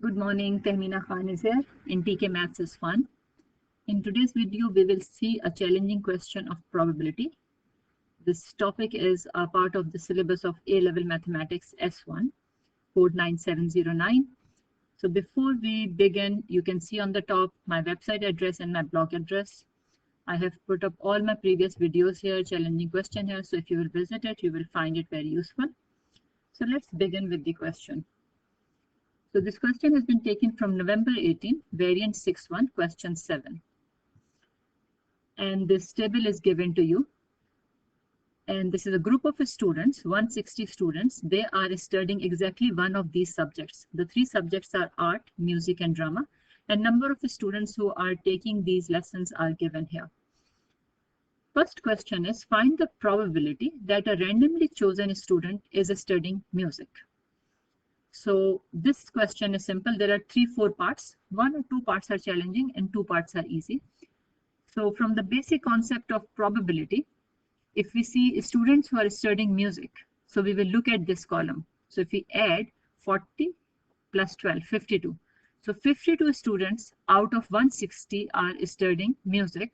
Good morning, Tehmina Khan is here in TK Maths is Fun. In today's video, we will see a challenging question of probability. This topic is a part of the syllabus of A-Level Mathematics S1, code 9709. So before we begin, you can see on the top my website address and my blog address. I have put up all my previous videos here, challenging question here. So if you will visit it, you will find it very useful. So let's begin with the question. So this question has been taken from November 18, variant 6.1, question 7. And this table is given to you. And this is a group of students, 160 students. They are studying exactly one of these subjects. The three subjects are art, music, and drama. And number of students who are taking these lessons are given here. First question is, find the probability that a randomly chosen student is studying music. So this question is simple. There are 3-4 parts. 1 or 2 parts are challenging and 2 parts are easy. So from the basic concept of probability, if we see students who are studying music, so we will look at this column. So if we add 40 plus 12, 52. So 52 students out of 160 are studying music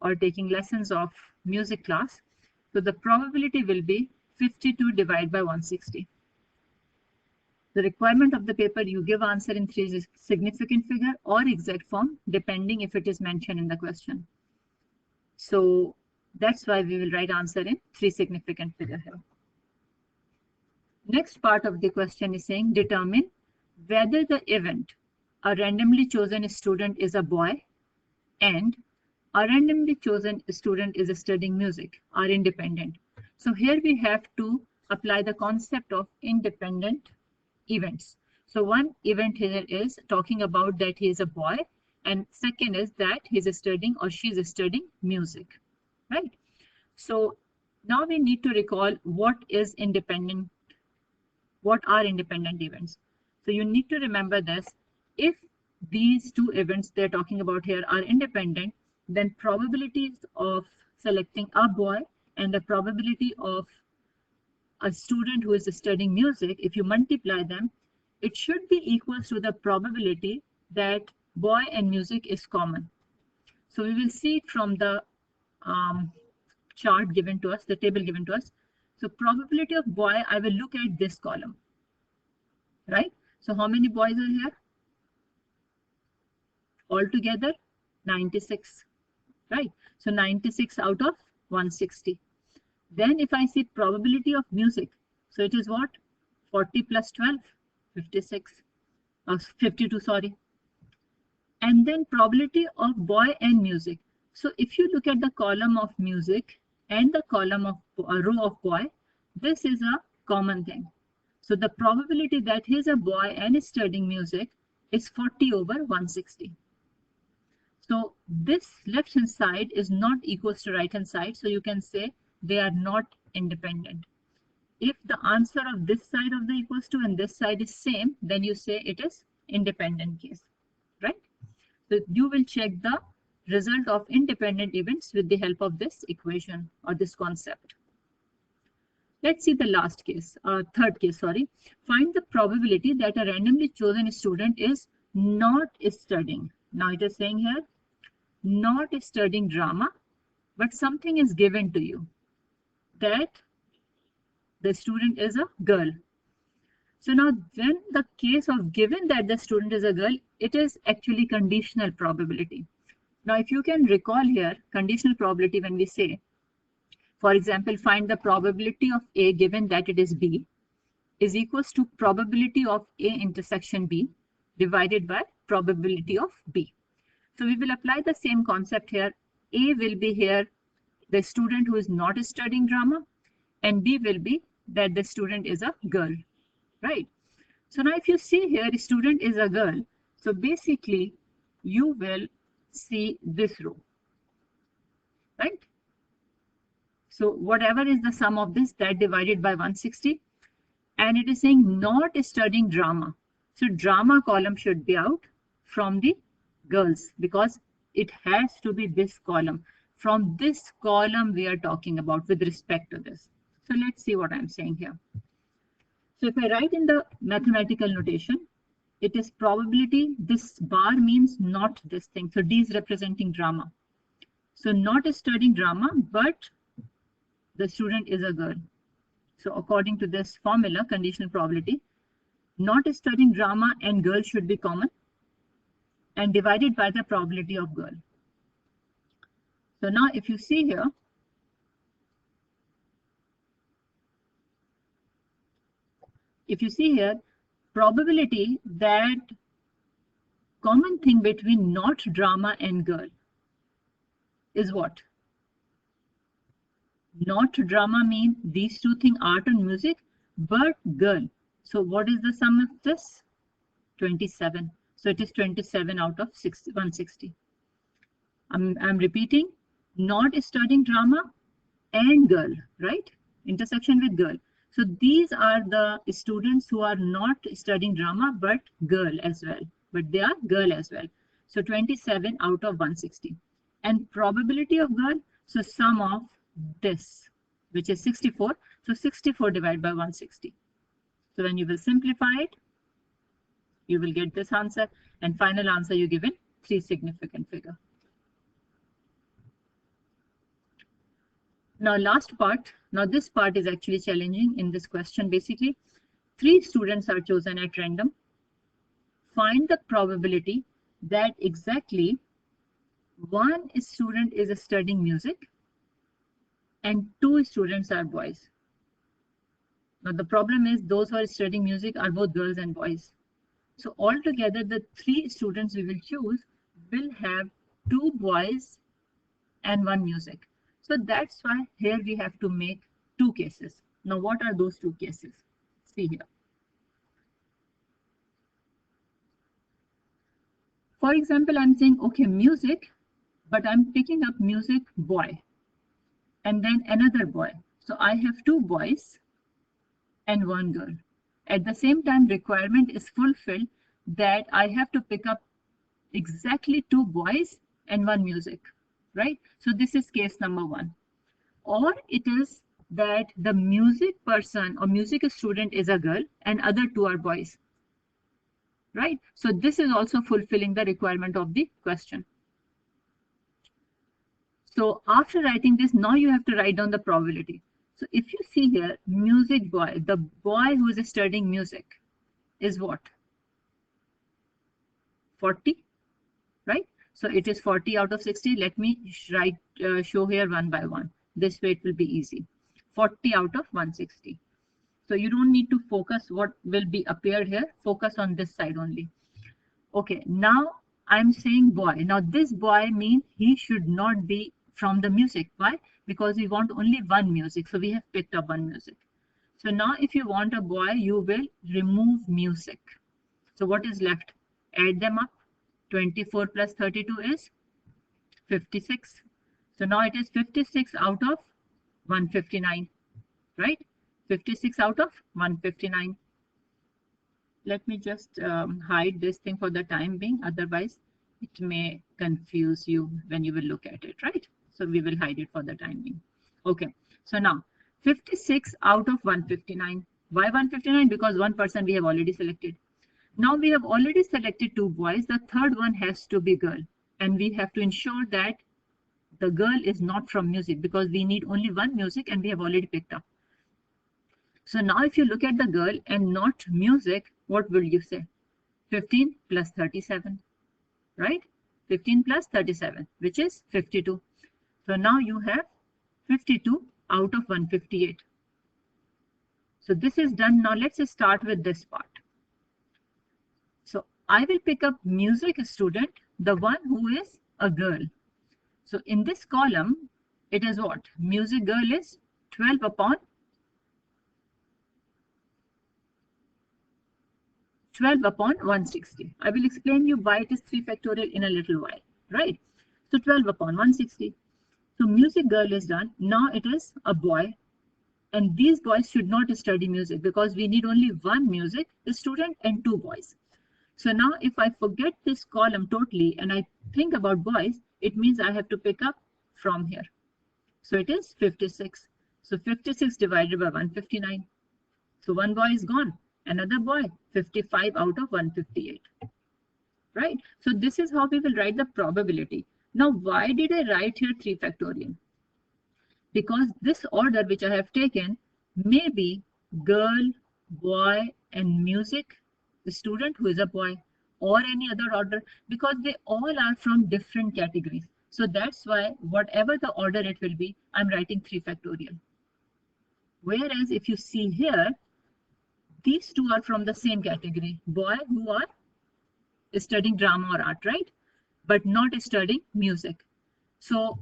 or taking lessons of music class. So the probability will be 52 divided by 160. The requirement of the paper, you give answer in 3 significant figure or exact form, depending if it is mentioned in the question. So that's why we will write answer in 3 significant figure here. Next part of the question is saying, determine whether the event, a randomly chosen student is a boy and a randomly chosen student is studying music, are independent. So here we have to apply the concept of independent events. So one event here is talking about that he is a boy, and second is that he's studying or she's studying music, right? So now we need to recall what is independent, what are independent events. So you need to remember this. If these 2 events they're talking about here are independent, then probabilities of selecting a boy and the probability of a student who is studying music, if you multiply them, it should be equal to the probability that boy and music is common. So we will see it from the chart given to us, the table given to us. So probability of boy, I will look at this column, right? So how many boys are here? Altogether, 96, right? So 96 out of 160. Then if I see probability of music, so it is what? 40 plus 12, 56, 52, sorry. And then probability of boy and music. So if you look at the column of music and the column of row of boy, this is a common thing. So the probability that he is a boy and is studying music is 40 over 160. So this left hand side is not equals to right hand side. So you can say they are not independent. If the answer of this side of the equals to and this side is same, then you say it is independent case, right? So you will check the result of independent events with the help of this equation or this concept. Let's see the last case, third case, sorry. Find the probability that a randomly chosen student is not studying. Now it is saying here, not studying drama, but something is given to you that the student is a girl. So now when the case of given that the student is a girl, it is actually conditional probability. Now if you can recall here, conditional probability when we say, for example, find the probability of A given that it is B is equals to probability of A intersection B divided by probability of B. So we will apply the same concept here. A will be here the student who is not studying drama, and B will be that the student is a girl, right? So now if you see here, the student is a girl. So basically, you will see this row, right? So whatever is the sum of this, that divided by 160. And it is saying not studying drama. So drama column should be out from the girls because it has to be this column. From this column we are talking about with respect to this. So let's see what I'm saying here. So if I write in the mathematical notation, it is probability. This bar means not this thing. So D is representing drama. So not studying drama, but the student is a girl. So according to this formula, conditional probability, not studying drama and girl should be common and divided by the probability of girl. So now if you see here, probability that common thing between not drama and girl is what? Not drama means these two things, art and music, but girl. So what is the sum of this? 27. So it is 27 out of 160. I'm repeating, not studying drama and girl, right? Intersection with girl. So these are the students who are not studying drama, but girl as well. But they are girl as well. So 27 out of 160. And probability of girl, so sum of this, which is 64. So 64 divided by 160. So when you will simplify it, you will get this answer. And final answer you given 3 significant figure. Now last part. Now this part is actually challenging in this question. Basically, 3 students are chosen at random. Find the probability that exactly 1 student is studying music and 2 students are boys. Now the problem is those who are studying music are both girls and boys. So altogether the 3 students we will choose will have 2 boys and 1 music. So that's why here we have to make 2 cases. Now what are those 2 cases? See here. For example, I'm saying, okay, music, but I'm picking up music boy and then another boy. So I have 2 boys and 1 girl. At the same time, requirement is fulfilled that I have to pick up exactly 2 boys and 1 music, right? So this is case number 1. Or it is that the music person or music student is a girl and other 2 are boys, right? So this is also fulfilling the requirement of the question. So after writing this, now you have to write down the probability. So if you see here, music boy, the boy who is studying music is what? 40, right? So it is 40 out of 60. Let me show here one by one. This way it will be easy. 40 out of 160. So you don't need to focus what will be appeared here. Focus on this side only. Okay, now I'm saying boy. Now this boy means he should not be from the music. Why? Because we want only 1 music. So we have picked up 1 music. So now if you want a boy, you will remove music. So what is left? Add them up. 24 plus 32 is 56. So now it is 56 out of 159, right? 56 out of 159. Let me just hide this thing for the time being. Otherwise, it may confuse you when you will look at it, right? So we will hide it for the time being. Okay. So now 56 out of 159. Why 159? Because 1 person we have already selected. Now we have already selected 2 boys. The third one has to be girl. And we have to ensure that the girl is not from music because we need only 1 music and we have already picked up. So now if you look at the girl and not music, what will you say? 15 plus 37, right? 15 plus 37, which is 52. So now you have 52 out of 158. So this is done. Now let's start with this part. So I will pick up music student, the one who is a girl. So in this column, it is what? Music girl is 12 upon 160. I will explain you why it is 3 factorial in a little while, right? So 12 upon 160. So music girl is done. Now it is a boy. And these boys should not study music because we need only 1 music student and 2 boys. So now if I forget this column totally and I think about boys, it means I have to pick up from here. So it is 56. So 56 divided by 159. So 1 boy is gone. Another boy, 55 out of 158. Right? So this is how we will write the probability. Now, why did I write here 3 factorial? Because this order which I have taken may be girl, boy, and music, the student who is a boy, or any other order, because they all are from different categories. So that's why whatever the order it will be, I'm writing 3 factorial. Whereas if you see here, these two are from the same category. Boy who are studying drama or art, right? But not studying music. So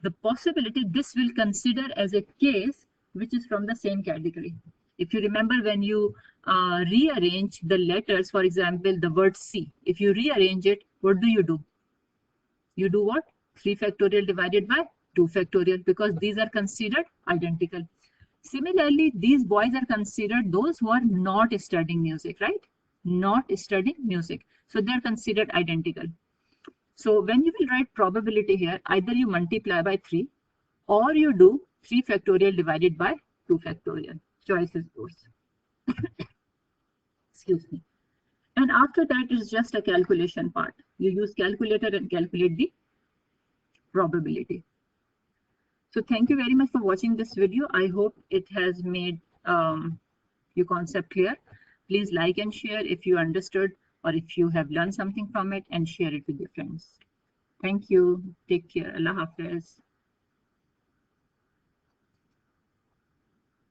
the possibility this will consider as a case which is from the same category. If you remember when you rearrange the letters, for example, the word C, if you rearrange it, what do? You do what? 3 factorial divided by 2 factorial, because these are considered identical. Similarly, these boys are considered those who are not studying music, right? Not studying music. So they're considered identical. So when you will write probability here, either you multiply by 3 or you do 3 factorial divided by 2 factorial. Choice is yours. Excuse me. And after that is just a calculation part. You use calculator and calculate the probability. So thank you very much for watching this video. I hope it has made your concept clear. Please like and share if you understood or if you have learned something from it, and share it with your friends. Thank you. Take care. Allah Hafiz.